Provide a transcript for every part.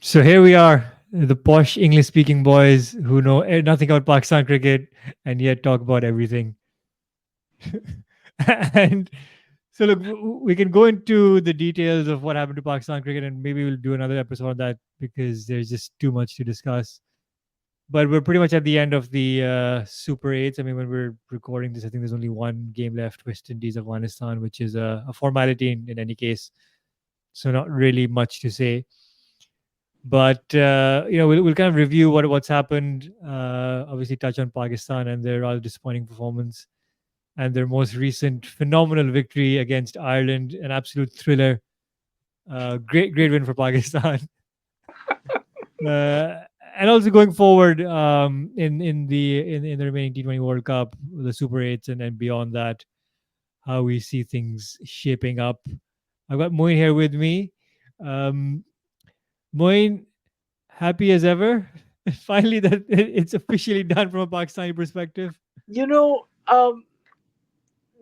So here we are, the posh English speaking boys who know nothing about Pakistan cricket and yet talk about everything. And so, look, we can go into the details of what happened to Pakistan cricket and maybe we'll do another episode on that because there's just too much to discuss. But we're pretty much at the end of the Super 8s. I mean, when we're recording this, I think there's only one game left, West Indies, Afghanistan, which is a formality in any case. So, not really much to say. But we'll kind of review what's happened. Obviously, touch on Pakistan and their rather disappointing performance, and their most recent phenomenal victory against Ireland, an absolute thriller. Great win for Pakistan. uh, and also going forward in the remaining T20 World Cup, the Super Eights, and beyond that, how we see things shaping up. I've got Moin here with me. Um, Moin, happy as ever. Finally, that it's officially done from a Pakistani perspective. You know,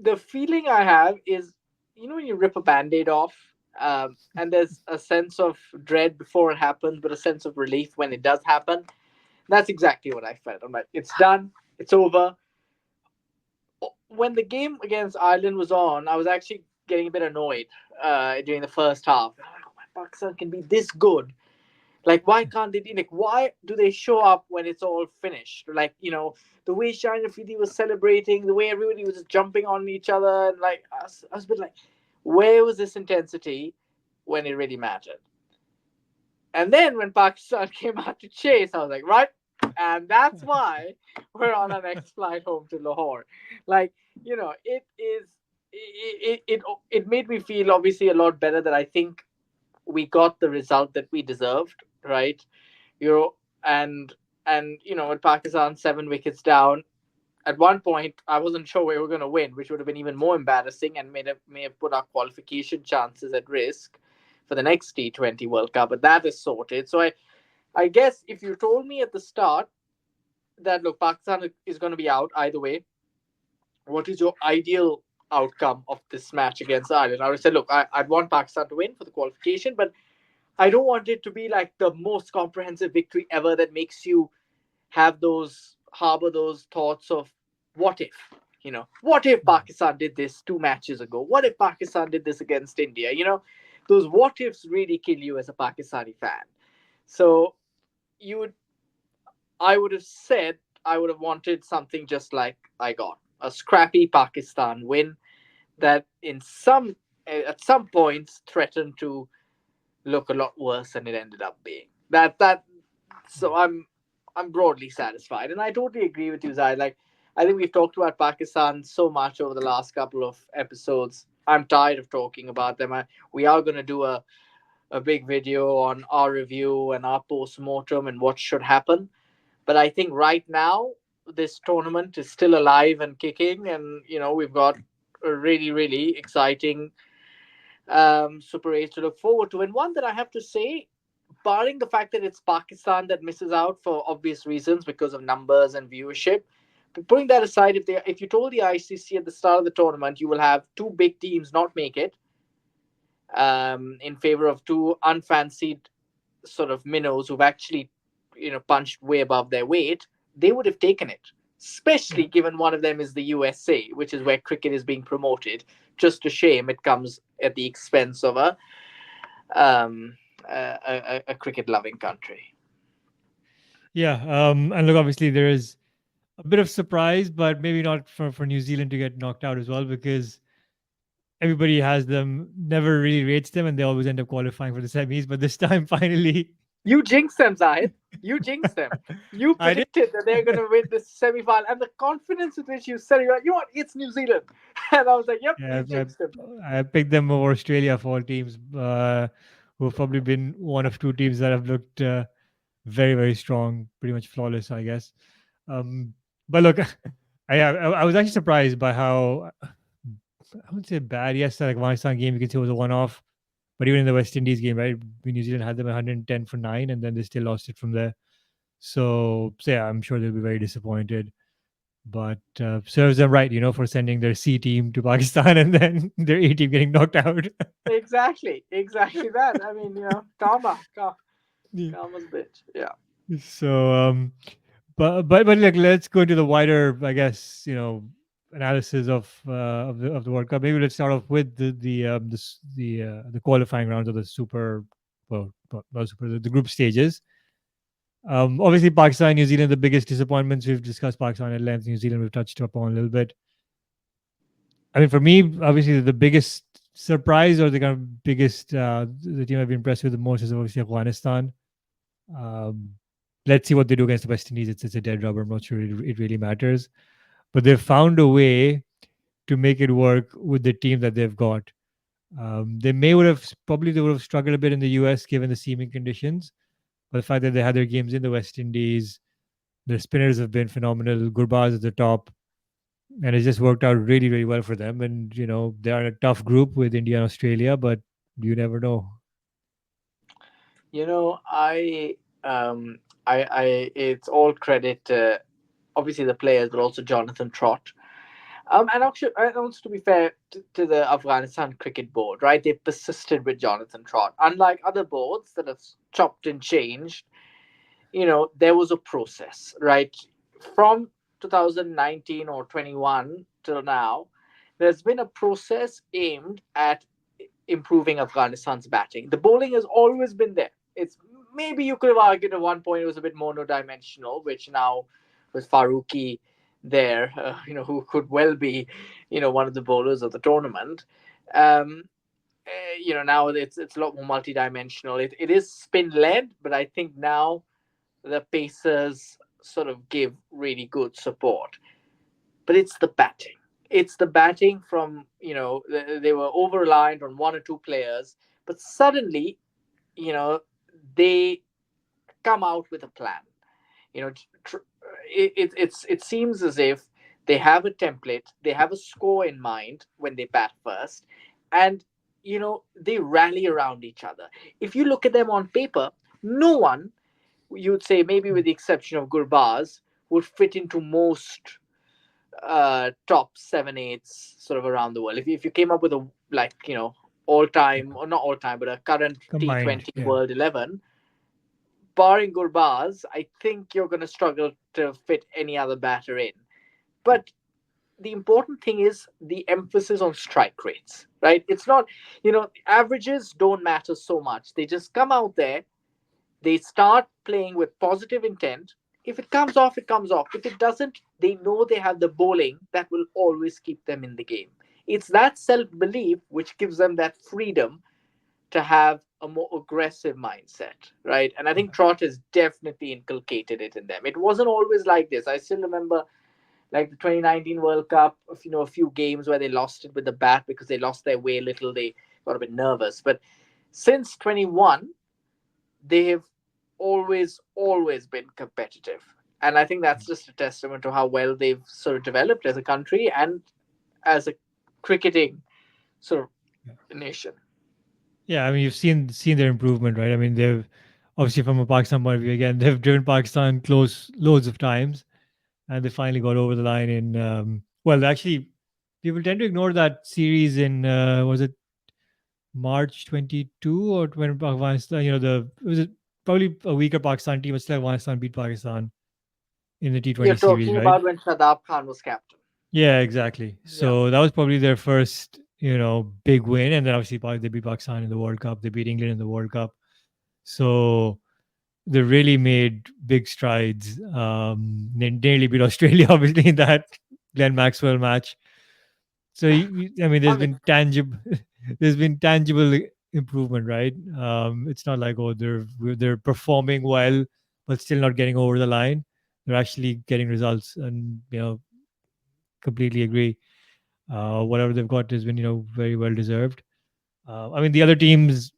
the feeling I have is, when you rip a band-aid off, and there's a sense of dread before it happens, but a sense of relief when it does happen. That's exactly what I felt. I'm like, it's done, it's over. When the game against Ireland was on, I was actually getting a bit annoyed during the first half. I'm like, oh, my Pakistan can be this good. Like, why can't they be like? Why do they show up when it's all finished? Like, the way Shine Fidi was celebrating, the way everybody was just jumping on each other, and like, I was a bit like, where was this intensity when it really mattered? And then when Pakistan came out to chase, I was like, right. And that's why we're on our next flight home to Lahore. Like, it is, it made me feel obviously a lot better that I think we got the result that we deserved, right? You know, and with Pakistan 7 wickets down, at one point I wasn't sure we were going to win, which would have been even more embarrassing and may have put our qualification chances at risk for the next T20 World Cup. But that is sorted. So I guess if you told me at the start that look, Pakistan is going to be out either way, what is your ideal outcome of this match against Ireland? I would say, look, I'd want Pakistan to win for the qualification, but I don't want it to be like the most comprehensive victory ever that makes you harbor those thoughts of what if, what if Pakistan did this 2 matches ago? What if Pakistan did this against India? Those what ifs really kill you as a Pakistani fan. So you would, I would have said, I would have wanted something just like I got a scrappy Pakistan win that at some points threatened to look a lot worse than it ended up being. That so I'm broadly satisfied, and I totally agree with you, Zai. Like, I think we've talked about Pakistan so much over the last couple of episodes. I'm tired of talking about them. We are going to do a big video on our review and our post mortem and what should happen. But I think right now this tournament is still alive and kicking, and we've got a really really exciting Super 8 to look forward to. And one that I have to say, barring the fact that it's Pakistan that misses out for obvious reasons because of numbers and viewership, but putting that aside, if you told the ICC at the start of the tournament you will have two big teams not make it, in favor of two unfancied sort of minnows who've actually punched way above their weight, they would have taken it. Especially Yeah. given one of them is the USA, which is where cricket is being promoted. Just a shame it comes at the expense of um, a cricket loving country. Yeah. And look, obviously, there is a bit of surprise, but maybe not for New Zealand to get knocked out as well because everybody has them, never really rates them, and they always end up qualifying for the semis. But this time, finally, You jinxed them, Zahid. You jinxed them. You I did. predicted that they're going to win this semi final, and the confidence with which you said it, you're like, you know what, it's New Zealand. And I was like, yep, Yeah, you jinxed them. I picked them over Australia for all teams, who have probably been one of two teams that have looked very strong, pretty much flawless, I guess. Um, but look, I was actually surprised by how I wouldn't say bad. Yes, that Afghanistan game you can say was a one-off, but even in the West Indies game, right, New Zealand had them 110 for 9, and then they still lost it from there. So yeah, I'm sure they'll be very disappointed. But serves them right, for sending their C team to Pakistan and then their A team getting knocked out. Exactly that. I mean, karma. Yeah. Karma's bitch. Yeah. So, but like, let's go into the wider, I guess, analysis of the World Cup. Maybe let's start off with the qualifying rounds of the super, not super, the group stages. Obviously, Pakistan, New Zealand, the biggest disappointments. We've discussed Pakistan at length. New Zealand, we've touched upon a little bit. I mean, for me, obviously, the biggest surprise or the kind of biggest the team I've been impressed with the most is obviously Afghanistan. Um, let's see what they do against the West Indies. It's a dead rubber. I'm not sure it really matters, but they've found a way to make it work with the team that they've got. They may would have probably they would have struggled a bit in the US given the seaming conditions, but the fact that they had their games in the West Indies, their spinners have been phenomenal. Gurbaz at the top, and it just worked out really, really well for them. And they are in a tough group with India and Australia, but you never know. You know, it's all credit to obviously the players, but also Jonathan Trott. And also to be fair to the Afghanistan cricket board, right? They persisted with Jonathan Trott. Unlike other boards that have chopped and changed, there was a process, right? From 2019 or 21 till now, there's been a process aimed at improving Afghanistan's batting. The bowling has always been there. It's maybe you could have argued at one point it was a bit monodimensional, which now with Faruqi there, who could well be, one of the bowlers of the tournament. Um, Now it's a lot more multidimensional. It is spin led, but I think now the Pacers sort of give really good support. But it's the batting. It's the batting from, they were over reliant on one or two players, but suddenly, you know, they come out with a plan. You know, it seems as if they have a template, they have a score in mind when they bat first, and, they rally around each other. If you look at them on paper, no one, you'd say, maybe with the exception of Gurbaz, would fit into most top seven eights sort of around the world. If you came up with a, like, all time, or not all time, but a current Combined, T20 yeah. World 11, barring Gurbaz, I think you're going to struggle to fit any other batter in. But the important thing is the emphasis on strike rates, right? It's not, averages don't matter so much. They just come out there, they start playing with positive intent. If it comes off, it comes off. If it doesn't, they know they have the bowling that will always keep them in the game. It's that self belief which gives them that freedom to have a more aggressive mindset, right? And I think Trot has definitely inculcated it in them. It wasn't always like this. I still remember, like, the 2019 World Cup, a few games where they lost it with the bat because they lost their way a little. They got a bit nervous. But since 21, they have always been competitive, and I think that's just a testament to how well they've sort of developed as a country and as a cricketing sort Yeah. of nation. Yeah, I mean, you've seen their improvement, right? I mean, they've obviously from a Pakistan point of view again, they've driven Pakistan close loads of times, and they finally got over the line in. Well, actually, people tend to ignore that series in was it March 22 or when Afghanistan? The was it probably a weaker Pakistan team, but still Afghanistan beat Pakistan in the You're T20 series, talking right? about when Shadab Khan was captain. Yeah, exactly. Yeah. So that was probably their first, big win, and then obviously they beat Pakistan in the World Cup. They beat England in the World Cup. So they really made big strides. They nearly beat Australia, obviously, in that Glenn Maxwell match. So I mean, there's I mean, been tangible, there's been tangible improvement, right? It's not like they're performing well, but still not getting over the line. They're actually getting results, and completely agree. Whatever they've got has been very well deserved. I mean, the other teams,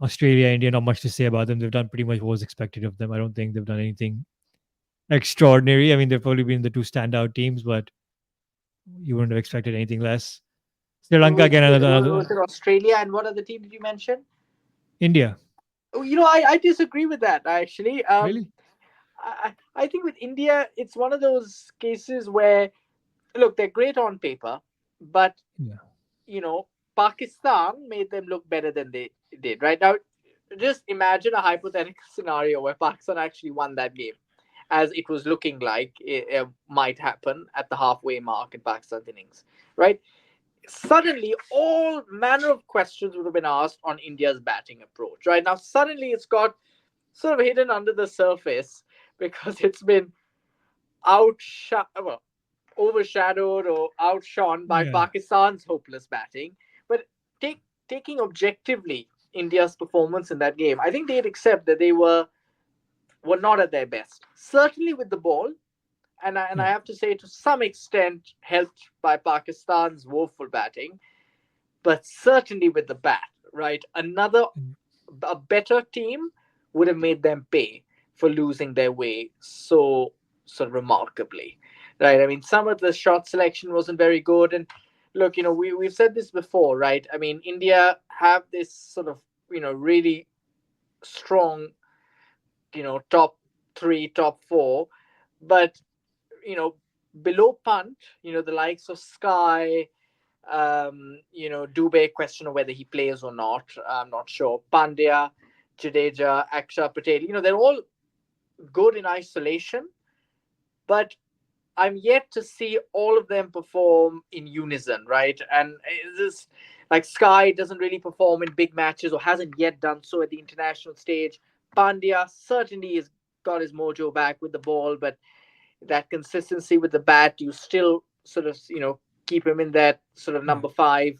Australia, India, not much to say about them. They've done pretty much what was expected of them. I don't think they've done anything extraordinary. I mean, they've probably been the two standout teams, but you wouldn't have expected anything less. Sri Lanka which again, another was it Australia and what other team did you mention? India. Oh, I disagree with that actually. Really? I think with India, it's one of those cases where, look, they're great on paper, but Yeah. Pakistan made them look better than they did. Right now, just imagine a hypothetical scenario where Pakistan actually won that game, as it was looking like it might happen at the halfway mark in Pakistan's innings, right? Suddenly, all manner of questions would have been asked on India's batting approach, right? Now, suddenly it's got sort of hidden under the surface because it's been well, overshadowed or outshone by Yeah. Pakistan's hopeless batting. But taking objectively India's performance in that game, I think they'd accept that they were not at their best. Certainly with the ball, and I Yeah. have to say to some extent helped by Pakistan's woeful batting, but certainly with the bat, right? And A better team would have made them pay for losing their way so remarkably, right? I mean, some of the shot selection wasn't very good, and look, we've said this before, right? I mean, India have this sort of really strong top three, top four, but you know below punt, the likes of Sky, Dubey, question of whether he plays or not. I'm not sure. Pandya, Jadeja, Akshar Patel, they're all good in isolation, but I'm yet to see all of them perform in unison, right? And this, like Sky doesn't really perform in big matches or hasn't yet done so at the international stage. Pandya certainly has got his mojo back with the ball, but that consistency with the bat, you still sort of, keep him in that sort of yeah. number five.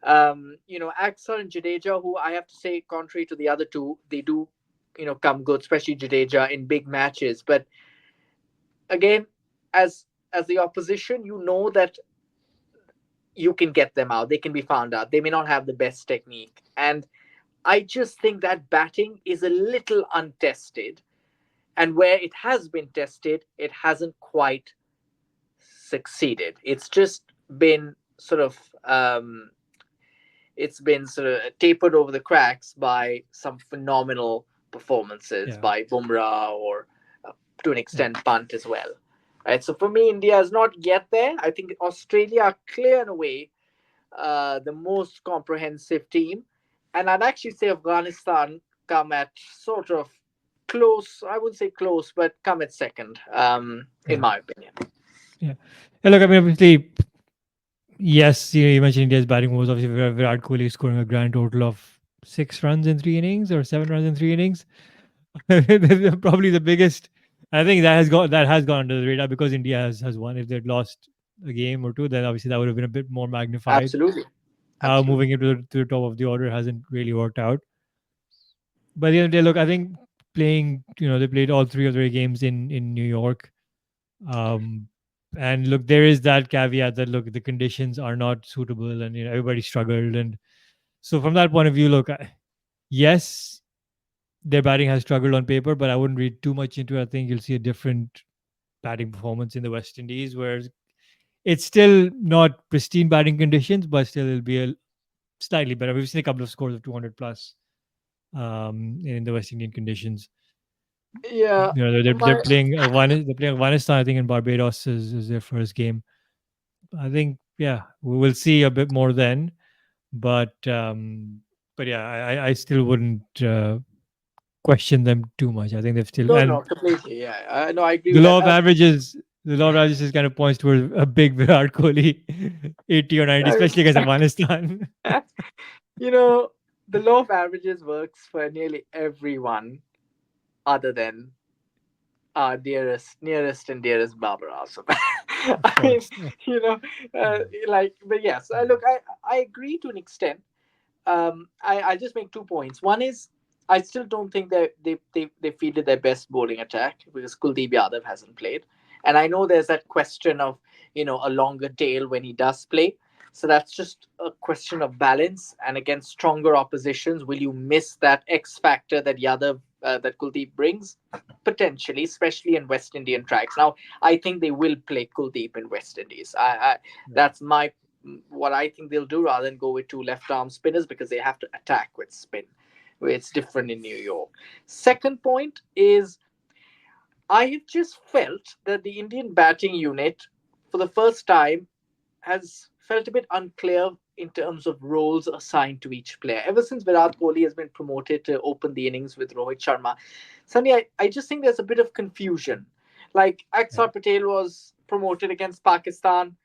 Axar and Jadeja, who I have to say, contrary to the other two, they do, come good, especially Jadeja in big matches. But again, as the opposition, you know that you can get them out. They can be found out. They may not have the best technique. And I just think that batting is a little untested. And where it has been tested, it hasn't quite succeeded. Been sort of it's been sort of tapered over the cracks by some phenomenal performances Yeah. by Bumrah or to an Yeah. extent Punt as well. Right. So for me, India is not yet there. I think Australia are clear in a way the most comprehensive team, and I'd actually say Afghanistan come at sort of close. I wouldn't say close, but come at second, in Yeah. my opinion. Yeah. And look, I mean, obviously, yes, you mentioned India's batting was obviously Virat Kohli scoring a grand total of 6 runs in 3 innings or 7 runs in 3 innings. Probably the biggest. I think that has gone under the radar because India has won. If they'd lost a game or two, then obviously that would have been a bit more magnified. Absolutely, Moving absolutely. into to the top of the order hasn't really worked out. But at the end of the day, look, I think they played all three of their games in New York. Um, and look, there is that caveat that look, the conditions are not suitable, and everybody struggled, and so from that point of view, look, yes, their batting has struggled on paper, but I wouldn't read too much into it. I think you'll see a different batting performance in the West Indies, where it's still not pristine batting conditions, but still it'll be a slightly better. We've seen a couple of scores of 200 plus in the West Indian conditions. Yeah, They're my playing they're playing Afghanistan, I think, in Barbados is their first game. I think, yeah, we will see a bit more then, but yeah, I still wouldn't question them too much. I think they've still, no, and no, completely. Yeah, no, I agree the with that. law of averages. The law of averages kind of points towards a big Virat Kohli, 80 or 90, I especially against Afghanistan. you know, the law of averages works for nearly everyone other than our nearest and dearest Babar Azam. Of I mean, course. you know, uh, Yeah. but yes, Yeah. look, I agree to an extent. I just make 2 points. One is I still don't think they fielded their best bowling attack because Kuldeep Yadav hasn't played, and I know there's that question of a longer tail when he does play. So that's just a question of balance. And against stronger oppositions, will you miss that X factor that that Kuldeep brings? Potentially, especially in West Indian tracks. Now, I think they will play Kuldeep in West Indies. Yeah. That's my what I think they'll do rather than go with two left arm spinners because they have to attack with spin, where it's different in New York. Second point is I have just felt that the Indian batting unit, for the first time, has felt a bit unclear in terms of roles assigned to each player. Ever since Virat Kohli has been promoted to open the innings with Rohit Sharma, suddenly I just think there's a bit of confusion. Like Yeah. Axar Patel was promoted against Pakistan.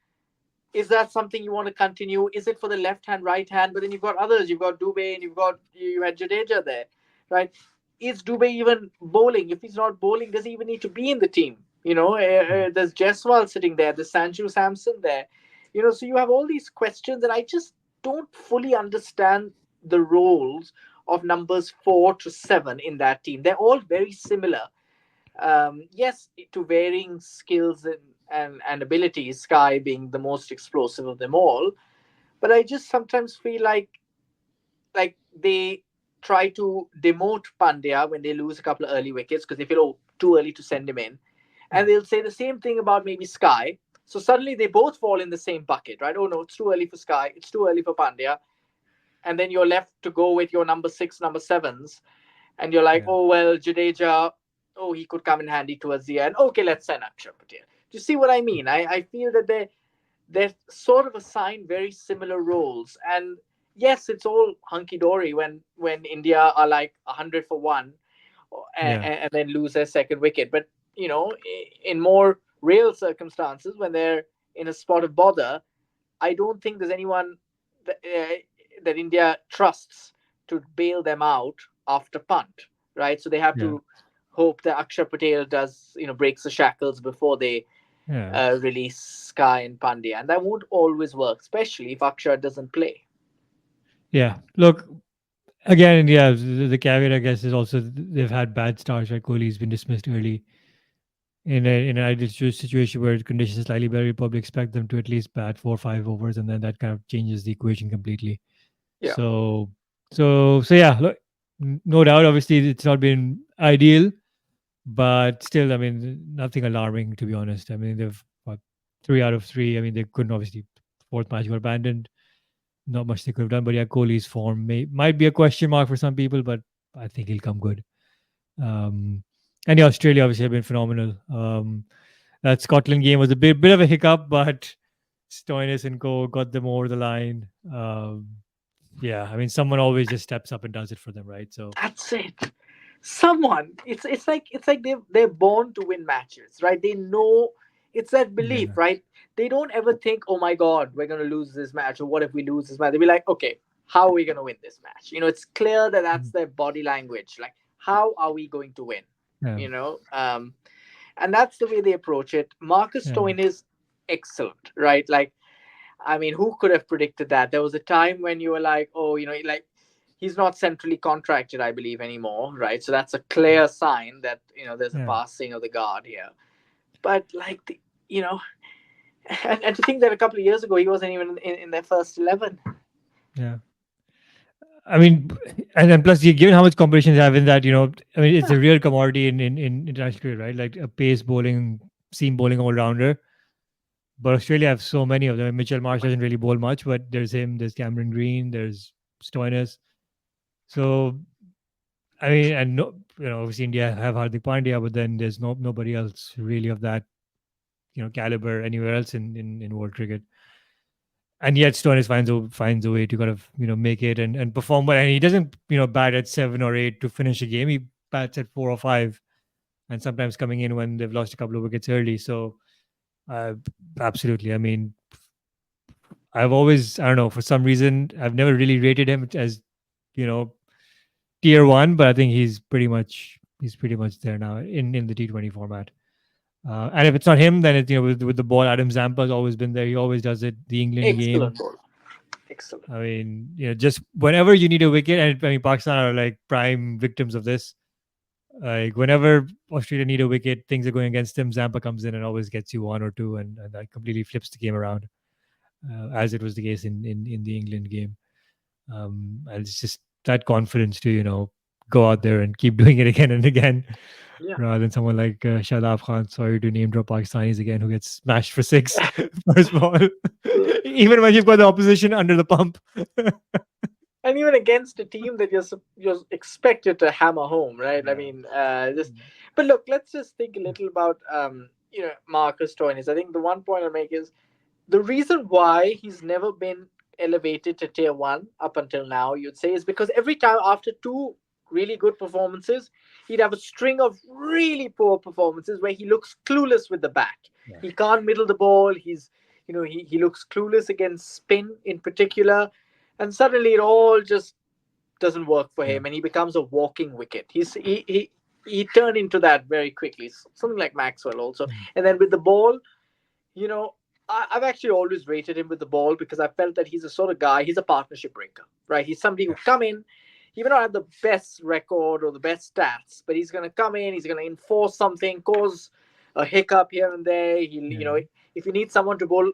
Is that something you want to continue? Is it for the left hand, right hand? But then you've got others. You've got Dubey and you had Jadeja there, right? Is Dubey even bowling? If he's not bowling, does he even need to be in the team? Yeah. There's Jaiswal sitting there. There's Sanju Samson there. So you have all these questions, and I just don't fully understand the roles of numbers 4 to 7 in that team. They're all very similar, yes, to varying skills and abilities, Sky being the most explosive of them all. But I just sometimes feel like they try to demote Pandya when they lose a couple of early wickets because they feel, oh, too early to send him in. And Yeah. they'll say the same thing about maybe Sky. So suddenly they both fall in the same bucket, right? Oh no, it's too early for Sky, it's too early for Pandya. And then you're left to go with your number six, number sevens, and you're like, Yeah. oh well, Jadeja, oh he could come in handy towards the end. Okay, let's send Akshar Patel. Do you see what I mean? I feel that they're sort of assigned very similar roles, and yes, it's all hunky dory when India are like 100 for 1, Yeah. and then lose their second wicket. But in more real circumstances, when they're in a spot of bother, I don't think there's anyone that India trusts to bail them out after punt, right? So they have Yeah. to hope that Akshar Patel does, breaks the shackles before they Yeah. release Sky and Pandya, and that won't always work, especially if Akshar doesn't play. Yeah. Look, again, yeah, the caveat, I guess, is also they've had bad starts, right? Kohli's been dismissed early. In an ideal situation where conditions are slightly better, you probably expect them to at least bat 4 or 5 overs, and then that kind of changes the equation completely. Yeah, So, so yeah, look, no doubt. Obviously, it's not been ideal, but still, I mean, nothing alarming to be honest. I mean, they've what 3 out of 3. I mean, they couldn't obviously fourth match got abandoned. Not much they could have done, but yeah, Kohli's form might be a question mark for some people, but I think he'll come good. Um, and yeah, Australia obviously have been phenomenal. That Scotland game was a bit of a hiccup, but Stoinis and Co got them over the line. Yeah, I mean, someone always just steps up and does it for them, right? So that's it. Someone, it's like they're born to win matches, right? They know, it's that belief, yeah, right? They don't ever think, oh my god, we're gonna lose this match, or what if we lose this match? They'll be like, okay, how are we gonna win this match? It's clear that that's mm, their body language. Like, how are we going to win? yeah, You know, um, and that's the way they approach it. Marcus yeah, Stoin is excellent, right? Like, I mean, who could have predicted that? There was a time when you were like, oh, like he's not centrally contracted, I believe, anymore, right? So that's a clear sign that there's a yeah, passing of the guard here. But like you know, and to think that a couple of years ago he wasn't even in their first 11. yeah. I mean, and then plus, given how much competition they have in that, I mean, it's Yeah, a real commodity in international cricket, right? Like a pace bowling, seam bowling all rounder. But Australia have so many of them. Mitchell so Marsh many. doesn't really bowl much, but there's him, there's Cameron Green, there's Stoinis. So I mean, and no, obviously India have Hardik Pandya, but then there's nobody else really of that caliber anywhere else in world cricket. And yet Stoinis finds a way to kind of make it and perform well. And he doesn't bat at 7 or 8 to finish a game. He bats at 4 or 5, and sometimes coming in when they've lost a couple of wickets early. So uh, absolutely, I mean, I've always, I don't know, for some reason I've never really rated him as you know tier one, but I think he's pretty much there now in the T20 format. And if it's not him, then it's with the ball. Adam Zampa's always been there. He always does it. The England game. Excellent ball. Excellent. I mean, just whenever you need a wicket, and I mean, Pakistan are like prime victims of this. Like whenever Australia need a wicket, things are going against them. Zampa comes in and always gets you one or two, and that completely flips the game around, as it was the case in the England game. And it's just that confidence to go out there and keep doing it again and again, Yeah. rather than someone like Shadab Khan. Sorry to name drop Pakistanis again, who gets smashed for six first ball, even when you've got the opposition under the pump. And even against a team that you're expected to hammer home, right? I Yeah. mean, just. But look, let's just think a little about Marcus Stoinis. I think the one point I make is the reason why he's never been elevated to tier one up until now, you'd say, is because every time after two really good performances, he'd have a string of really poor performances where he looks clueless with the bat. Yeah. He can't middle the ball. He looks clueless against spin in particular. And suddenly it all just doesn't work for Yeah. him and he becomes a walking wicket. He turned into that very quickly. Something like Maxwell also. Mm. And then with the ball, you know, I've actually always rated him with the ball because I felt that he's a sort of guy, he's a partnership breaker, right? He's somebody who come in, he may not have the best record or the best stats, but he's going to come in, he's going to enforce something, cause a hiccup here and there. Yeah. If you need someone to bowl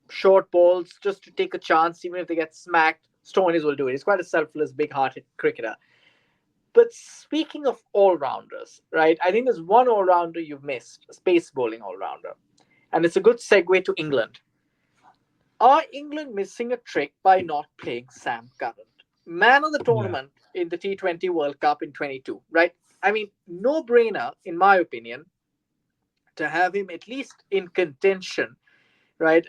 short balls just to take a chance, even if they get smacked, Stoneys will do it. He's quite a selfless, big hearted cricketer. But speaking of all rounders, right, I think there's one all rounder you've missed, a space bowling all rounder. And it's a good segue to England. Are England missing a trick by not playing Sam Curran? Man of the Yeah. tournament in the T20 World Cup in 22, right? I mean, no brainer, in my opinion, to have him at least in contention, right?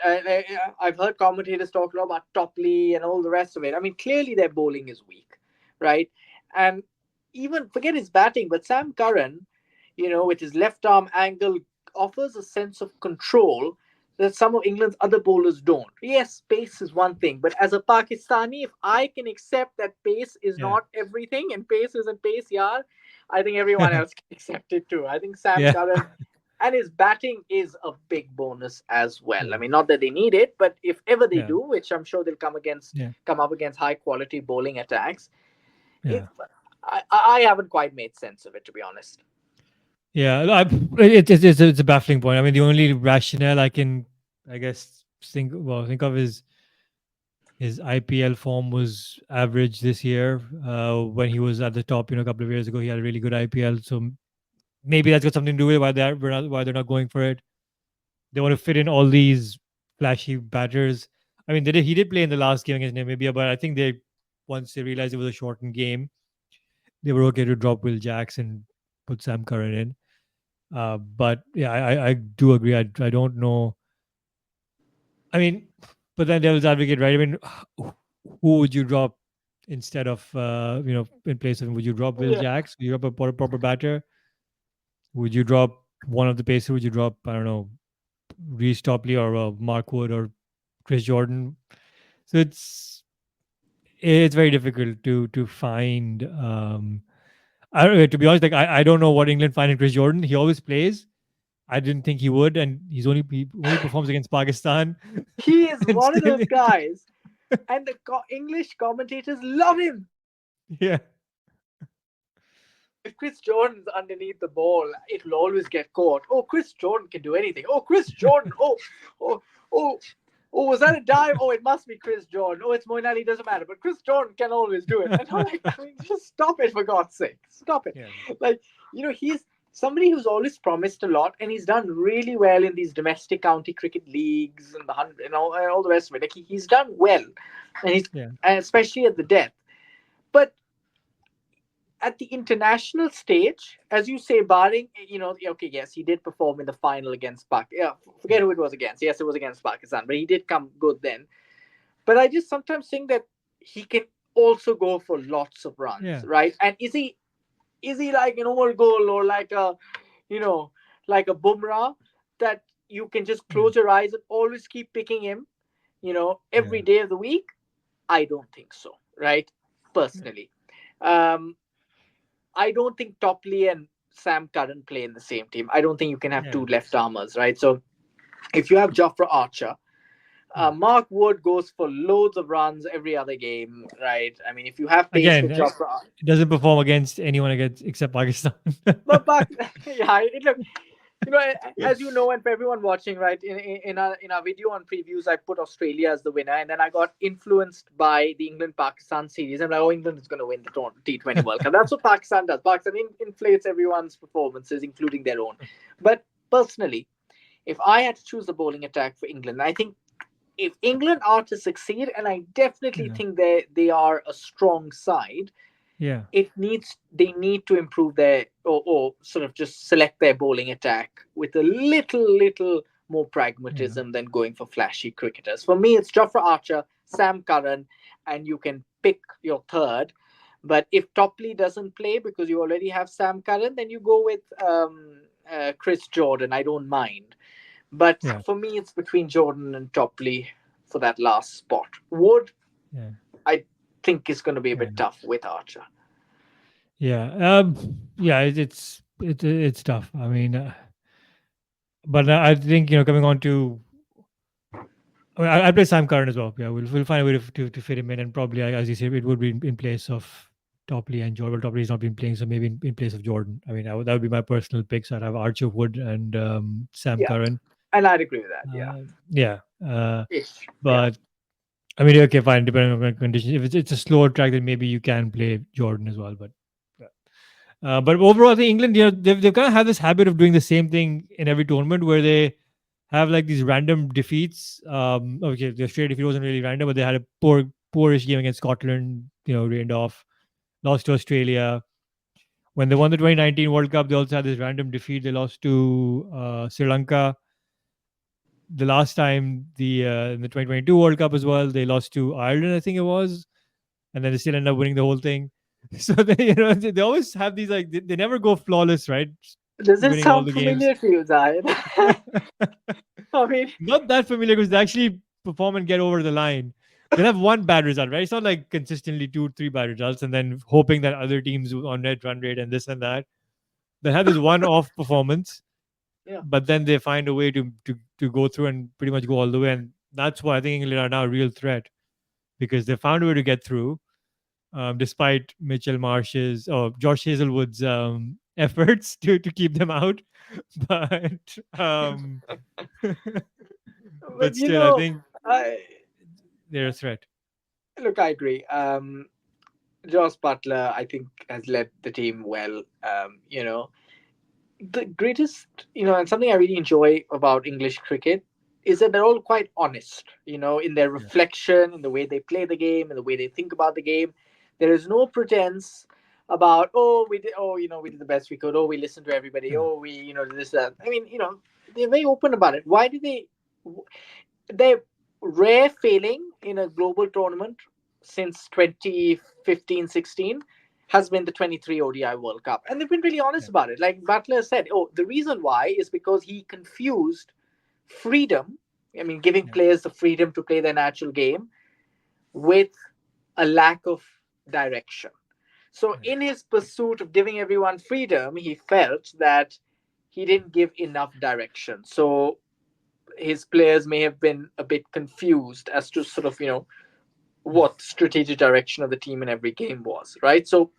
I've heard commentators talk a lot about Topley and all the rest of it. I mean, clearly their bowling is weak, right? And even forget his batting, but Sam Curran, with his left arm angle, offers a sense of control that some of England's other bowlers don't. Yes, pace is one thing, but as a Pakistani, if I can accept that pace is Yeah. not everything and pace isn't pace, yeah, I think everyone else can accept it too. I think Sam Yeah. Curran and his batting is a big bonus as well. I Yeah. mean, not that they need it, but if ever they Yeah. do, which I'm sure they'll Yeah. come up against high quality bowling attacks, it, Yeah. I haven't quite made sense of it, to be honest. Yeah. It's a baffling point. I mean, the only rationale I can, I guess, think of is his IPL form was average this year. When he was at the top, a couple of years ago, he had a really good IPL. So maybe that's got something to do with why they're not going for it. They want to fit in all these flashy batters. I mean, he did play in the last game against Namibia, but I think once they realized it was a shortened game, they were okay to drop Will Jacks and put Sam Curran in. But yeah, I do agree. I don't know. I mean, but then devil's advocate, right? I mean, who would you drop instead of in place of him? Would you drop Will Yeah. Jacks? Would you drop a proper batter? Would you drop one of the pacers? Would you drop, I don't know, Reece Topley or Mark Wood or Chris Jordan? So it's very difficult to find. I don't know, to be honest, like I don't know what England find in Chris Jordan. He always plays. I didn't think he would, and he only performs against Pakistan. He is And one of still, those guys, and the English commentators love him. yeah, If Chris Jordan's underneath the ball, it will always get caught. Oh, Chris Jordan can do anything. Oh, Chris Jordan. Oh, oh, oh, was that a dive? Oh, it must be Chris Jordan. Oh, it's Moeen Ali. Doesn't matter. But Chris Jordan can always do it. And I'm like, I mean, just stop it for God's sake. Stop it. yeah, Like, he's somebody who's always promised a lot, and he's done really well in these domestic county cricket leagues and the hundred, and all the rest of it. Like he's done well, yeah, and especially at the death. But at the international stage, as you say, barring, okay, yes, he did perform in the final against Pakistan. Yeah, forget yeah, who it was against. Yes, it was against Pakistan, but he did come good then. But I just sometimes think that he can also go for lots of runs, yeah, right? And is he like an old goal or you know, like a Bumrah that you can just yeah, close your eyes and always keep picking him, every yeah, day of the week? I don't think so, right? yeah, Personally. Um, I don't think Topley and Sam Curran play in the same team. I don't think you can have yeah, two left armers, right? So if you have Jofra Archer, yeah. Mark Wood goes for loads of runs every other game, right? I mean, if you have pace Again, with Jofra, it doesn't perform against anyone against except Pakistan. but yeah, look, as you know, and for everyone watching, right, in our video on previews, I put Australia as the winner, and then I got influenced by the England Pakistan series. I'm like, oh, England is going to win the T20 World Cup. That's what Pakistan does. Pakistan inflates everyone's performances, including their own. But personally, if I had to choose the bowling attack for England, I think if England are to succeed, and I definitely Yeah, think they are a strong side, yeah, they need to improve their, or sort of just select their bowling attack with a little more yeah, pragmatism than going for flashy cricketers. For me, it's Jofra Archer, Sam Curran, and you can pick your third. But if Topley doesn't play because you already have Sam Curran, then you go with Chris Jordan. I don't mind. But yeah, for me, it's between Jordan and Topley for that last spot. Wood, yeah, I think, is going to be a yeah, bit tough with Archer. yeah. Yeah. It's tough. I mean, but I think coming on to. I mean, I play Sam Curran as well. Yeah, we'll find a way to fit him in, and probably, as you said, it would be in place of Topley and Jordan. Well, Topley's not been playing, so maybe in place of Jordan. I mean, that would be my personal picks. I'd have Archer, Wood, and Sam Yeah, Curran. and I'd agree with that. Yeah, Yeah, ish. Yeah. but I mean, okay, fine. Depending on the conditions, if it's a slower track, then maybe you can play Jordan as well. Yeah. But overall, I think England, they've kind of had this habit of doing the same thing in every tournament where they have like these random defeats. Okay, the Australia defeat wasn't really random, but they had a poorish game against Scotland. Rained off, lost to Australia. When they won the 2019 World Cup, they also had this random defeat. They lost to Sri Lanka. The last time in the 2022 World Cup as well, they lost to Ireland, I think it was, and then they still end up winning the whole thing. So they always have these like they never go flawless, right? Does this Winning all sound the games. familiar to you, Zahid? I mean, Not that familiar because they actually perform and get over the line. They'll have one bad result, right? It's not like consistently two, three bad results and then hoping that other teams on net run rate and this and that. They have this one off performance, yeah. but then they find a way to go through and pretty much go all the way. And that's why I think England are now a real threat because they found a way to get through, despite Mitchell Marsh's or Josh Hazelwood's efforts to keep them out. But But but still, I think I they're a threat. look, I agree. Joss Butler, I think, has led the team well. The greatest, and something I really enjoy about English cricket is that they're all quite honest, in their Yeah. reflection, in the way they play the game, in the way they think about the game. There is no pretense about, we did the best we could, we listened to everybody, Yeah. we, this, that. I mean, they're very open about it. Why do their rare failing in a global tournament since 2015-16 has been the 23 ODI World Cup. And they've been really honest Yeah. about it. Like Butler said, the reason why is because he confused freedom, I mean, giving Yeah. players the freedom to play their natural game, with a lack of direction. So, Yeah. in his pursuit of giving everyone freedom, he felt that he didn't give enough direction. So, his players may have been a bit confused as to sort of, Yeah. what strategic direction of the team in every game was, right? So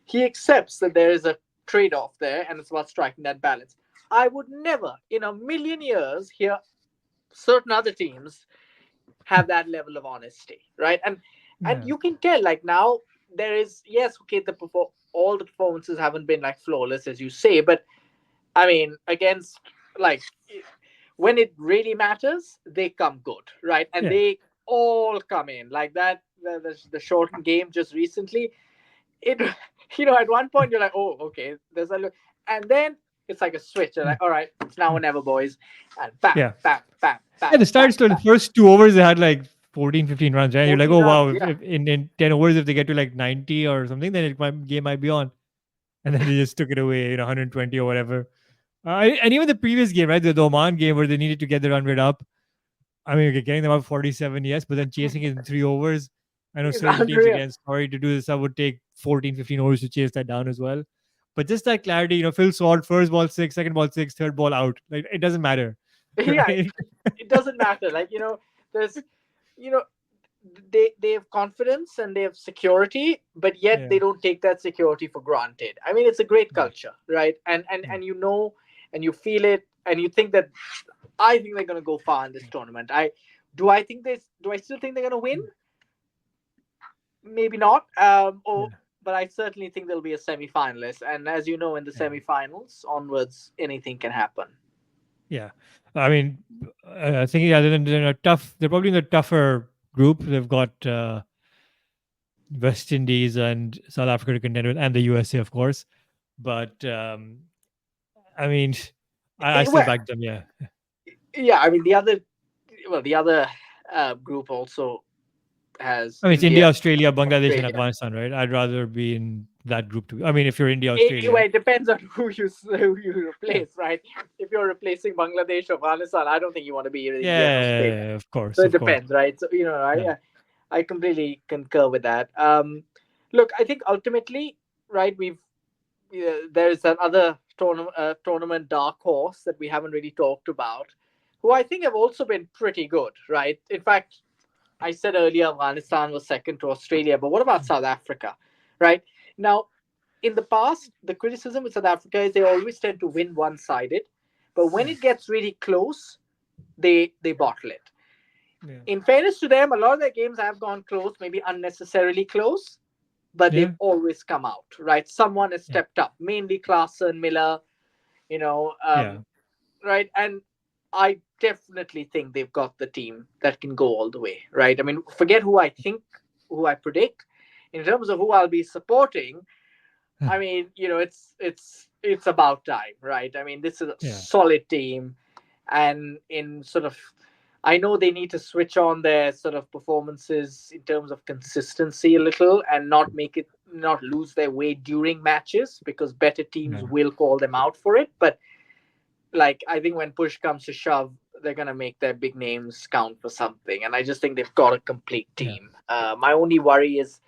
he accepts that there is a trade off there and it's about striking that balance. I would never in a million years hear certain other teams have that level of honesty, right? And Yeah. you can tell, like, now there is, yes, okay, all the performances haven't been like flawless as you say, but I mean, against, like, when it really matters, they come good, right? And Yeah. they all come in like that. The shortened game just recently, it at one point you're like, oh, okay, there's a look, and then it's like a switch. You're like, all right, it's now or never, boys, and bam, Yeah. bam, bam, Yeah. bam, The bam, start slow. The bam. first 2 overs they had like 14, 15 runs, right? You're like, 14 oh runs, wow, yeah. if in 10 overs if they get to like 90 or something, then game might be on. And then they just took it away, 120 or whatever. And even the previous game, right? The Oman game where they needed to get the run rate up. I mean, okay, getting them up 47, yes, but then chasing it in 3 overs. I know It's certain teams, unreal. again, sorry to do this, I would take 14, 15 overs to chase that down as well. But just that clarity, Phil Salt, first ball six, second ball six, third ball out. Like, it doesn't matter, Yeah, right? it doesn't matter. Like, there's, you know, they have confidence and they have security, but yet Yeah, they don't take that security for granted. I mean, it's a great yeah, culture, right? And and yeah, and and you feel it, and you think that, I think they're going to go far in this tournament. Do I still think they're going to win? Maybe not. Or yeah, but I certainly think they'll be a semi-finalist. And as you know, in the yeah. semi-finals onwards, anything can happen. Yeah. I mean, I think, yeah, they're in a tough, they're probably in a tougher group. They've got West Indies and South Africa to contend with, and the USA, of course. But I mean, I still Well, back them. Yeah, Yeah, I mean the other group also has I mean, it's India, India, Australia, Bangladesh, and Australia. Afghanistan, right? I'd rather be in that group too. I mean, if you're India, Well, Australia, it depends on who you yeah, replace, right? If you're replacing Bangladesh or Afghanistan, I don't think you want to be in India and Australia. yeah, So it of course, depends, right? So yeah, I completely concur with that. Look, I think ultimately, right, there's another tournament dark horse that we haven't really talked about, who I think have also been pretty good, right? In fact, I said earlier Afghanistan was second to Australia, but what about South Africa, right? Now, in the past, the criticism with South Africa is they always tend to win one sided, but when yeah, it gets really close, they bottle it. yeah, In fairness to them, a lot of their games have gone close, maybe unnecessarily close, but yeah, they've always come out, right? Someone has yeah, stepped up, mainly Klaassen, Miller, you know, yeah, right? And I definitely think they've got the team that can go all the way, right? I mean, forget who I predict. In terms of who I'll be supporting, I mean, it's about time, right? I mean, this is a yeah, solid team, and in sort of, I know they need to switch on their sort of performances in terms of consistency a little, and not lose their way during matches because better teams yeah, will call them out for it. But like, I think when push comes to shove, they're gonna make their big names count for something, and I just think they've got a complete yeah, team. My only worry is,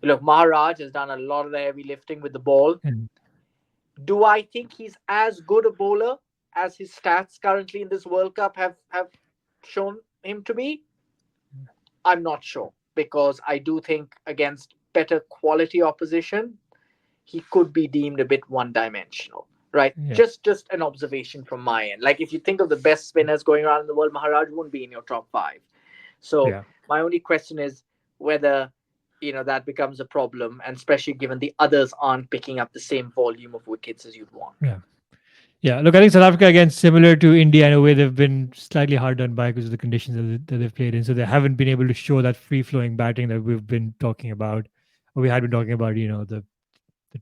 look, Maharaj has done a lot of the heavy lifting with the ball. and Do I think he's as good a bowler as his stats currently in this World Cup have shown him to be? I'm not sure because I do think against better quality opposition, he could be deemed a bit one-dimensional. Right, yeah, just an observation from my end. Like if you think of the best spinners going around in the world, Maharaj won't be in your top five. So yeah, my only question is whether that becomes a problem, and especially given the others aren't picking up the same volume of wickets as you'd want. yeah. Yeah, look, I think South Africa again similar to India in a way they've been slightly hard done by because of the conditions that they've played in. So they haven't been able to show that free flowing batting that we've been talking about, or we had been talking about. The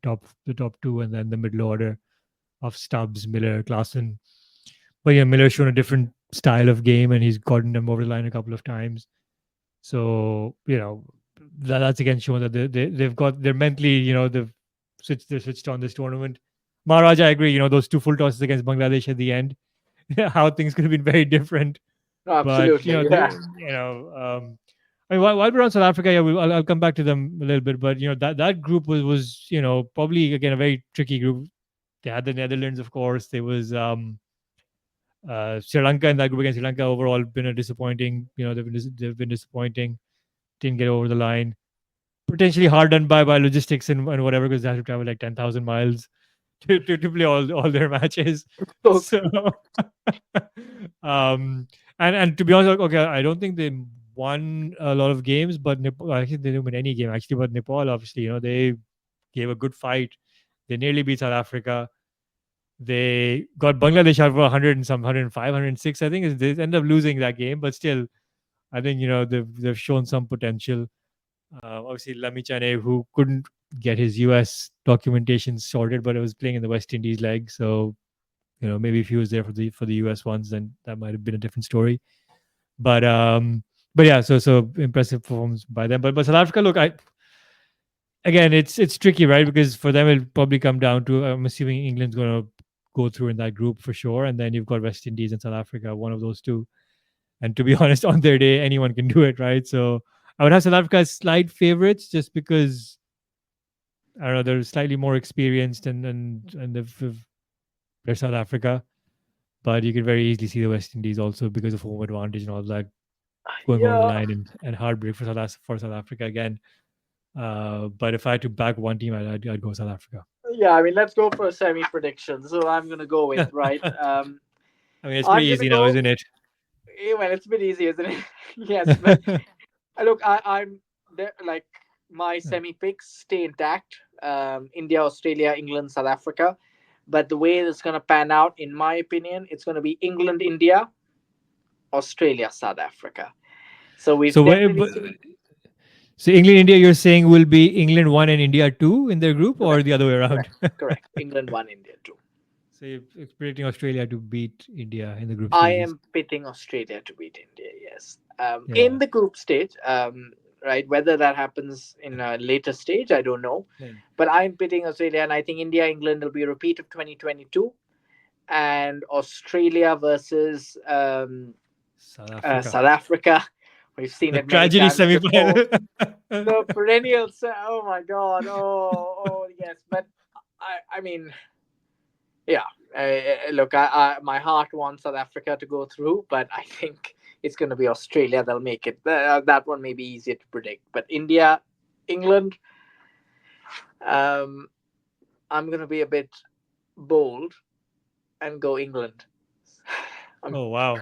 top two and then the middle order of Stubbs, Miller, Klassen. But yeah, Miller's shown a different style of game and he's gotten them over the line a couple of times. So that's again shown that they've got they're mentally they're switched on this tournament. Maharaj, I agree. Those two full tosses against Bangladesh at the end, how things could have been very different. No, But absolutely, yeah. I mean, while we're on South Africa, yeah, I'll come back to them a little bit. But that group was probably again a very tricky group. They had the Netherlands, of course. There was Sri Lanka in that group against Sri Lanka. Overall, been a disappointing. They've been disappointing. Didn't get over the line. Potentially hard done by logistics and whatever because they have to travel like 10,000 miles to play all their matches. So So, um, and to be honest, okay, I don't think they won a lot of games, but Nepal, actually they didn't win any game actually. But Nepal, obviously, they gave a good fight. They nearly beat South Africa. They got Bangladesh out for 100 and some 105, 106. I think they ended up losing that game, but still, I think they've shown some potential. Obviously, Lamichane, who couldn't get his US documentation sorted, but it was playing in the West Indies leg. So maybe if he was there for the US ones, then that might have been a different story. But yeah, so impressive performance by them. But South Africa, look, I again, it's tricky, right? Because for them, it'll probably come down to I'm assuming England's going to go through in that group for sure, and then you've got West Indies and South Africa, one of those two. And to be honest, on their day, anyone can do it, right? So I would have South Africa as slight favorites just because I don't know they're slightly more experienced and they're South Africa. But you could very easily see the West Indies also because of home advantage and all that going over the yeah, line and heartbreak for South Africa again. But if I had to back one team, I'd go South Africa. yeah. I mean, let's go for a semi prediction. So I'm gonna go with right. I mean, it's pretty I'm gonna easy now, go. isn't it? Well, it's a bit easy, isn't it? Yes, but look, I'm there. Like my semi picks stay intact. India, Australia, England, South Africa. But the way it's gonna pan out, in my opinion, it's gonna be England, India, Australia, South Africa. So we've so, definitely seen. so England, India, you're saying will be England one and India two in their group, or Correct, the other way around? correct, correct. England won, India two. So you're predicting Australia to beat India in the group I stages. am pitting Australia to beat India. Yes, Yeah. in the group stage. Right, whether that happens in a later stage, I don't know. Yeah. But I'm pitting Australia, and I think India England will be a repeat of 2022, and Australia versus South Africa. South Africa. We've seen The it many tragedy times before. semi-final. The perennial. Oh my God. Oh yes. But I mean, yeah. Look, my heart wants South Africa to go through, but I think it's going to be Australia that'll make it. That one may be easier to predict, but India, England. Um, I'm going to be a bit bold and go England. I'm Oh wow.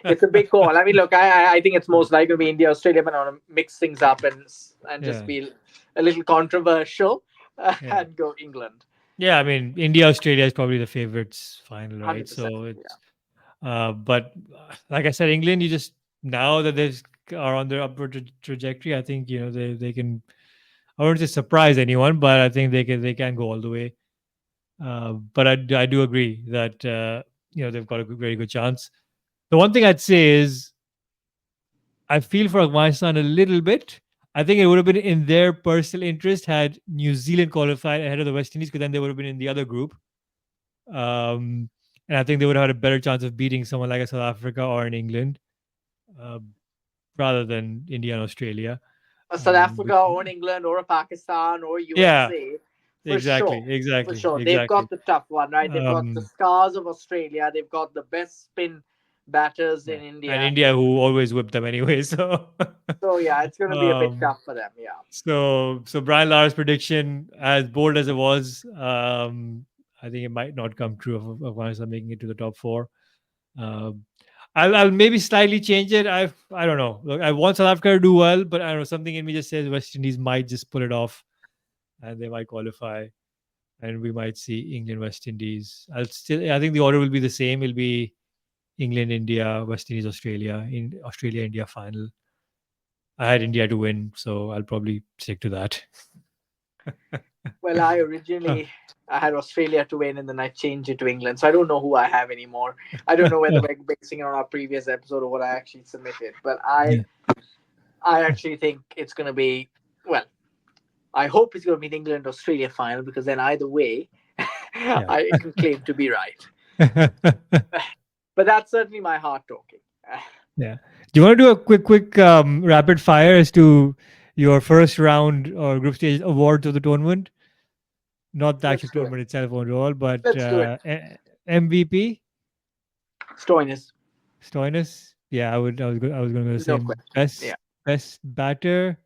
It's a big call. I mean, look, I think it's most likely to be India, Australia, but I want to mix things up and just Yeah. be a little controversial Yeah. and go England. Yeah, I mean, India Australia is probably the favorites final, right? 100%. So Yeah. it's but like I said, England, you just now that they are on their upward trajectory, I think they can. I wouldn't say surprise anyone, but I think they can go all the way. But I do agree that they've got a very good chance. The one thing I'd say is I feel for Afghanistan a little bit. I think it would have been in their personal interest had New Zealand qualified ahead of the West Indies, because then they would have been in the other group. Um, and I think they would have had a better chance of beating someone like a South Africa or an England, uh, rather than India and Australia. A South Africa Which, or an England or a Pakistan or yeah, USA, for exactly, sure. For exactly, sure. They've exactly. got the tough one, right? They've got the Um, scars of Australia. They've got the best spin batters yeah, in and India. India who always whip them anyway. So, So, yeah, it's going to be a bit um, tough for them. Yeah. so Brian Lara's prediction, as bold as it was, I think it might not come true of Afghanistan making it to the top four. Um, I'll maybe slightly change it. I don't know. Look, I want South Africa to do well, but I don't know, something in me just says West Indies might just pull it off, and they might qualify, and we might see England, West Indies. I think the order will be the same. It'll be England, India, West Indies, Australia, in Australia, India final. I had India to win, so I'll probably stick to that. Well, I Huh. originally I had Australia to win, and then I changed it to England. So I don't know who I have anymore. I don't know whether we're basing it on our previous episode or what I actually submitted. But Yeah. I actually think it's going to be, well, I hope it's going to be an England Australia final, because then either way, Yeah. I can claim to be right. But that's certainly my heart talking. Yeah. Do you want to do a quick rapid fire as to your first round or group stage awards of the tournament? Not the actual Let's do it. tournament itself overall, but Let's do it. MVP Stoinis, Stoinis. Yeah, I was going to go the no same. question. Yeah, Best batter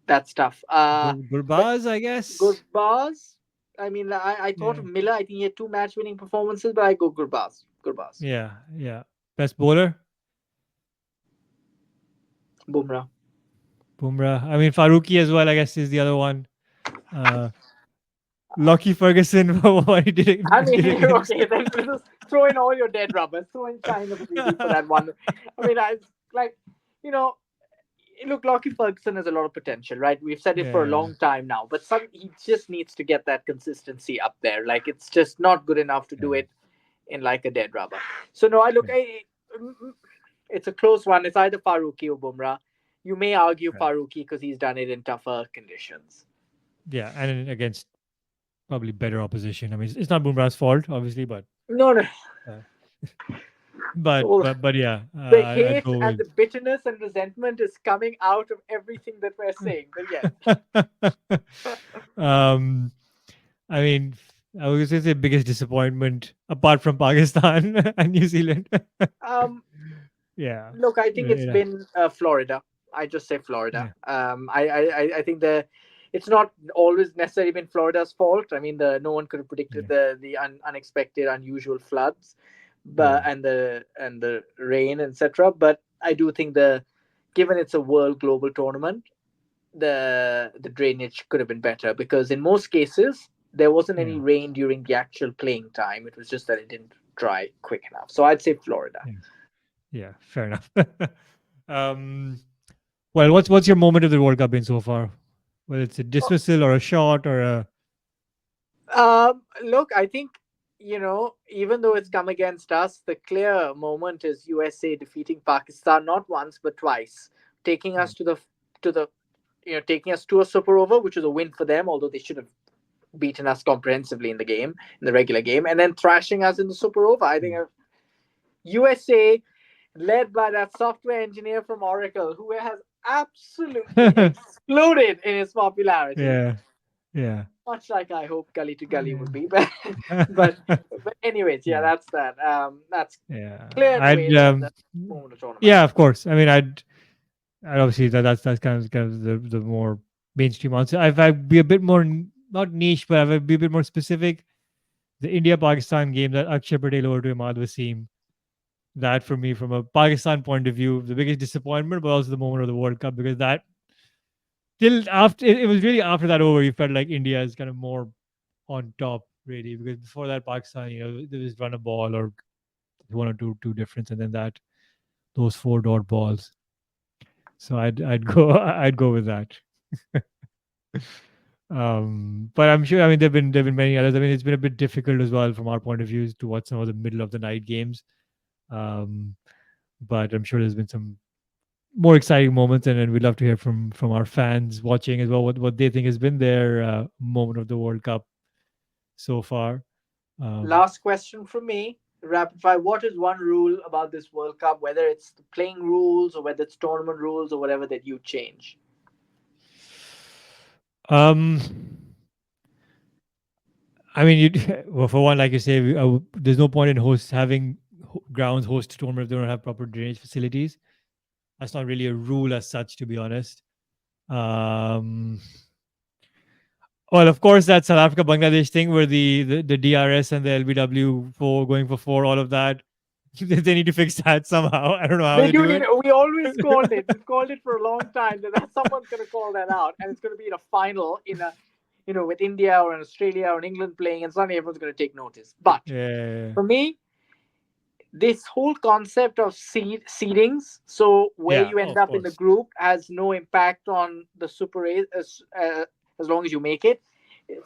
that's tough. But Gurbaz, I guess. Gurbaz. I mean, I thought Yeah. of Miller. I think he had two match-winning performances, but I go Gurbaz. Gurbaz. Yeah. Yeah. Best bowler Bumrah. Bumrah. I mean Faruqi as well, I guess, is the other one. Uh, Lockie Ferguson for what he I did mean, against. okay, then just throw in all your dead rubbers. Throw in China Brady for that one. I mean, I like, you know, look, Lockie Ferguson has a lot of potential, right? We've said it for a Yeah. long time now, but he just needs to get that consistency up there. Like, it's just not good enough to do Yeah. it in like a dead rubber. So no, I look, Yeah. it's a close one. It's either Faruqi or Bumrah. You may argue Right. Faruqi because he's done it in tougher conditions. Yeah. And against probably better opposition. I mean, it's not Bumrah's fault, obviously, but No, no, uh, but all but but yeah, the I'd hate go and with. the bitterness and resentment is coming out of everything that we're saying. But yes, um, I mean, I was going to say biggest disappointment apart from Pakistan and New Zealand. um, Yeah, look, I think it's yeah, been Florida. I just say Florida. yeah, I think it's not always necessarily been Florida's fault. I mean, the no one could have predicted yeah, the unexpected, unusual floods, but yeah, and the rain, etc. But I do think the given it's a world global tournament, the drainage could have been better, because in most cases there wasn't any yeah, rain during the actual playing time. It was just that it didn't dry quick enough. So I'd say Florida. yeah. Yeah, fair enough. um, what's your moment of the World Cup been so far? Whether it's a dismissal or a shot or a Look, I think, even though it's come against us, the clear moment is USA defeating Pakistan not once but twice, taking Mm. us to the taking us to a super over, which was a win for them, although they should have beaten us comprehensively in the game, in the regular game, and then thrashing us in the super over. I think Mm. USA, led by that software engineer from Oracle, who has absolutely exploded in his popularity, Yeah, yeah, much like I hope Gully to Gully would yeah. be. But but anyways, yeah, Yeah, that's that. That's yeah. clear and away I'd the moment of tournament. yeah, of course. I mean, I'd obviously that's kind of the more mainstream answer. I'd be a bit more not niche, but I'd be a bit more specific. The India Pakistan game that Akshay Patel over to Imad Wasim. That for me, from a Pakistan point of view, the biggest disappointment, but also the moment of the World Cup because that till after it was really after that over, you felt like India is kind of more on top really because before that Pakistan, there was run a ball or one or two difference, and then that those four dot balls. So I'd go I'd go with that. But I'm sure. I mean, there've been many others. I mean, it's been a bit difficult as well from our point of view to watch some of the middle of the night games. Um, but I'm sure there's been some more exciting moments, and we'd love to hear from our fans watching as well what they think has been their moment of the World Cup so far. Um, Last question from me. Rapid fire. What is one rule about this World Cup, whether it's the playing rules or whether it's tournament rules or whatever, that you change? um, I mean, well, for one, like you say, there's no point in having grounds host tournament if they don't have proper drainage facilities. That's not really a rule as such, to be honest. Um, well, of course, that South Africa Bangladesh thing where the DRS and the LBW for going for four, all of that, they need to fix that somehow. I don't know how They they do do need. it. We always called it. We've called it for a long time that someone's going to call that out, and it's going to be in a final in a, with India or in Australia or in England playing, and suddenly everyone's going to take notice. But Yeah, for me, this whole concept of seedings, so where yeah, you oh, end of up in the course. group, has no impact on the Super 8 as long as you make it.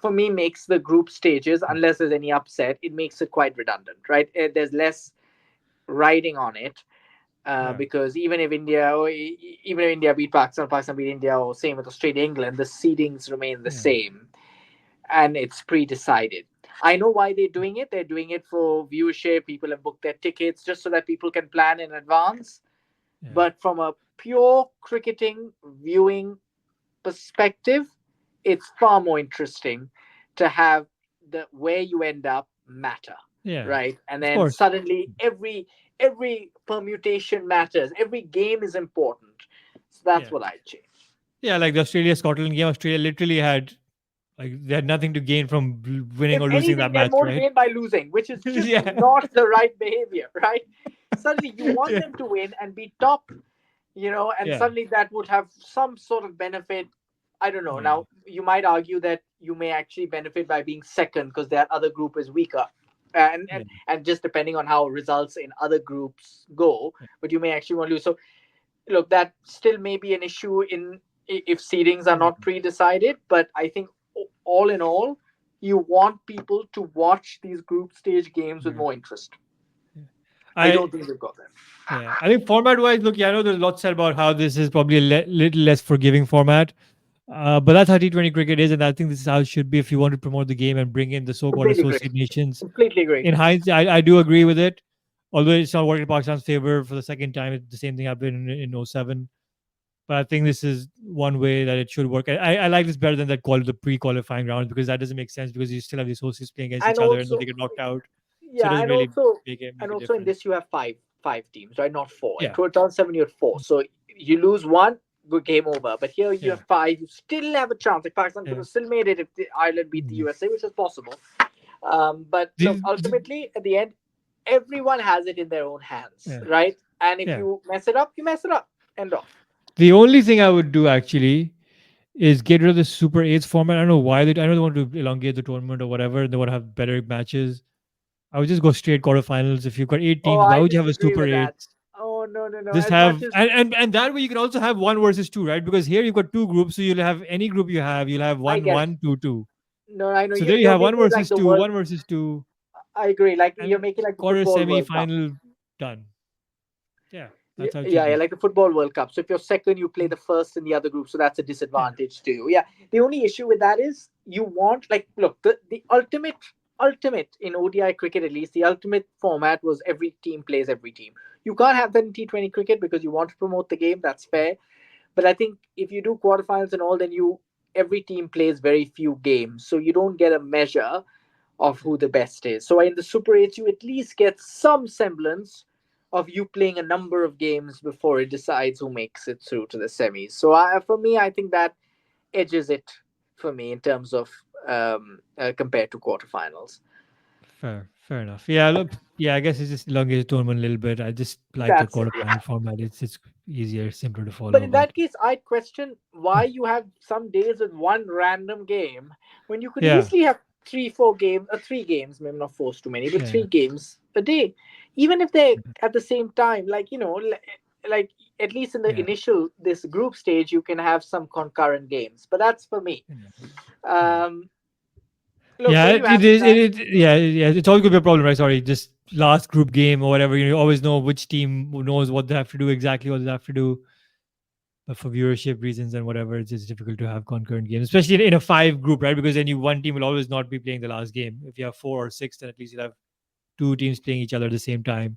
For me, makes the group stages, Mm. unless there's any upset, it makes it quite redundant, right? There's less riding on it, Yeah, because even if India beat Pakistan, Pakistan beat India, or same with Australia, England, the seedings remain the yeah, same, and it's pre-decided. I know why they're doing it. They're doing it for viewership. People have booked their tickets just so that people can plan in advance. yeah, But from a pure cricketing viewing perspective, it's far more interesting to have the where you end up matter, yeah. right? And Of then course. suddenly every permutation matters. Every game is important. So that's Yeah, what I change. yeah. Like the Australia Scotland game, Australia literally had like they had nothing to gain from winning If or losing that anything, they had match, more to right? gain by losing, which is just Yeah, not the right behavior, right? Suddenly you want yeah, them to win and be top, and yeah, suddenly that would have some sort of benefit. I don't know. yeah, Now, you might argue that you may actually benefit by being second because their other group is weaker. And, yeah, and and just depending on how results in other groups go, yeah. but you may actually want to lose. So look, that still may be an issue if seedings are Yeah. not pre-decided, but I think all in all, you want people to watch these group stage games with Yeah. more interest. Yeah. I I don't think they've got that. Yeah, I think format wise, look, yeah, I know there's lots said about how this is probably a little less forgiving format, but that's how T20 cricket is, and I think this is how it should be if you want to promote the game and bring in the so-called Completely agree. associate nations. Completely agree. In hindsight, I do agree with it, although it's not working in Pakistan's favor for the second time. The same thing happened in '07. But I think this is one way that it should work. I like this better than that the pre-qualifying rounds because that doesn't make sense because you still have the associates playing against And each other and then also, they get knocked out, so it yeah, doesn't and really also, make a in difference. this you have five teams, right? Not four. In Yeah, 2007 you had four. So you lose one, good, game over. But here you yeah, have five. You still have a chance. Like Pakistan could yeah. have still made it if Ireland beat the Mhm. USA, which is possible. But look, The- ultimately, at the end, everyone has it in their own hands, yeah, right? And if yeah. you mess it up, you mess it up. End of. The only thing I would do actually is get rid of the Super 8s format. I don't know why I know they want to elongate the tournament or whatever, and they want to have better matches. I would just go straight quarterfinals. If you've got eight Oh, teams, why I would you have a disagree Super with that. 8? Oh, no, no, no. Just As much have as and that way you can also have one versus two, right? Because here you've got two groups, so you'll have any group you have, you'll have I one, get it. one, two, two. No, I know So there you you're have one making it like versus the two, world. one versus two, I agree. Like you're and making like the quarter football World Cup. semi-final done. Yeah, Yeah, that's how it should yeah, yeah, be. like the football World Cup. So if you're second, you play Mm. the first in the other group, so that's a Yeah, disadvantage too. Yeah, the only issue with that is you want like look the ultimate in ODI cricket at least the ultimate format was every team plays every team. You can't have that in T20 cricket because you want to promote the game. That's fair, but I think if you do quarterfinals and all, then you every team plays very few games, so you don't get a measure of who the best is. So in the Super 8, you at least get some semblance of you playing a number of games before it decides who makes it through to the semis. So for me, I think that edges it for me in terms of compared to quarterfinals. fair enough. Yeah, look, yeah, I guess it's just elongated tournament a little bit. I just like the That's it. Yeah. quarterfinal format. It's easier, simpler to But follow. in But that case, I'd question why you have some days with one random game when you could yeah, easily have three, 4 games, three games, maybe not four is too many, but yeah, 3 games a day. Even if they're at the same time, like, like at least in the yeah, initial, this group stage, you can have some concurrent games. But that's for me. yeah. Yeah. Um, Look, Yeah, there you it have it, is. man. Yeah, yeah. It's always gonna be a problem, right? Sorry, just last group game or whatever. You always know which team knows what they have to do, exactly what they have to do. But for viewership reasons and whatever, it's just difficult to have concurrent games, especially in a five group, right? Because then one team will always not be playing the last game. If you have four or six, then at least you'll have two teams playing each other at the same time.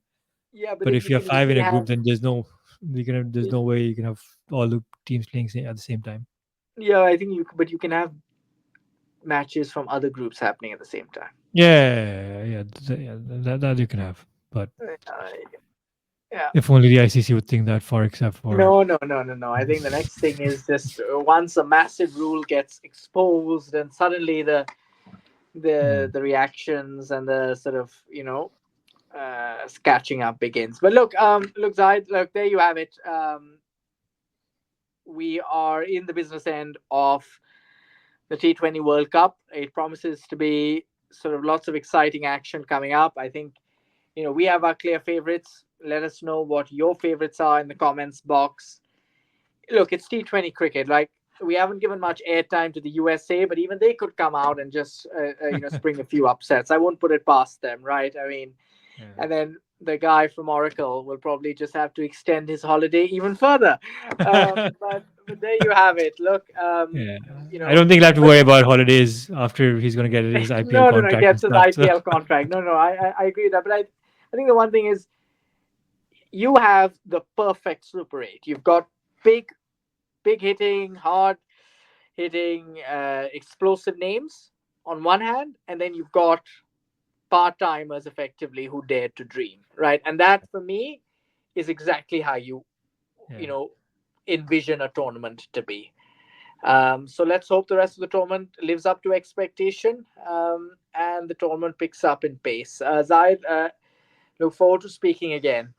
Yeah, but But then if you you have can five in easily a group, have, then there's no way you can have all the teams playing at the same time. yeah, I think but you can have matches from other groups happening at the same time. Yeah, that you can have. But Uh, yeah. if only the ICC would think that far, except for No, no, no, no, no. I think the next thing is just once a massive rule gets exposed, and suddenly Hmm. the reactions and the sort of catching up begins. But look, Zaid, look, there you have it. We are in the business end of the T20 World Cup. It promises to be sort of lots of exciting action coming up. I think we have our clear favorites. Let us know what your favorites are in the comments box. Look, it's T20 cricket. Like we haven't given much airtime to the USA, but even they could come out and just spring a few upsets. I won't put it past them, right? I mean, Yeah. and then the guy from Oracle will probably just have to extend his holiday even further. But there you have it. Look, Yeah, I don't think he'll have to but worry about holidays after he's going to get his IPL no, no, no. He contract and gets his stuff. So IPL contract. No, no, I agree with that. But I think the one thing is you have the perfect Super 8. You've got big, big hitting, hard hitting, explosive names on one hand, and then you've got part timers effectively who dare to dream, right? And that for me is exactly how you yeah, know envision a tournament to be. So let's hope the rest of the tournament lives up to expectation, and the tournament picks up in pace. Zaid, look forward to speaking again.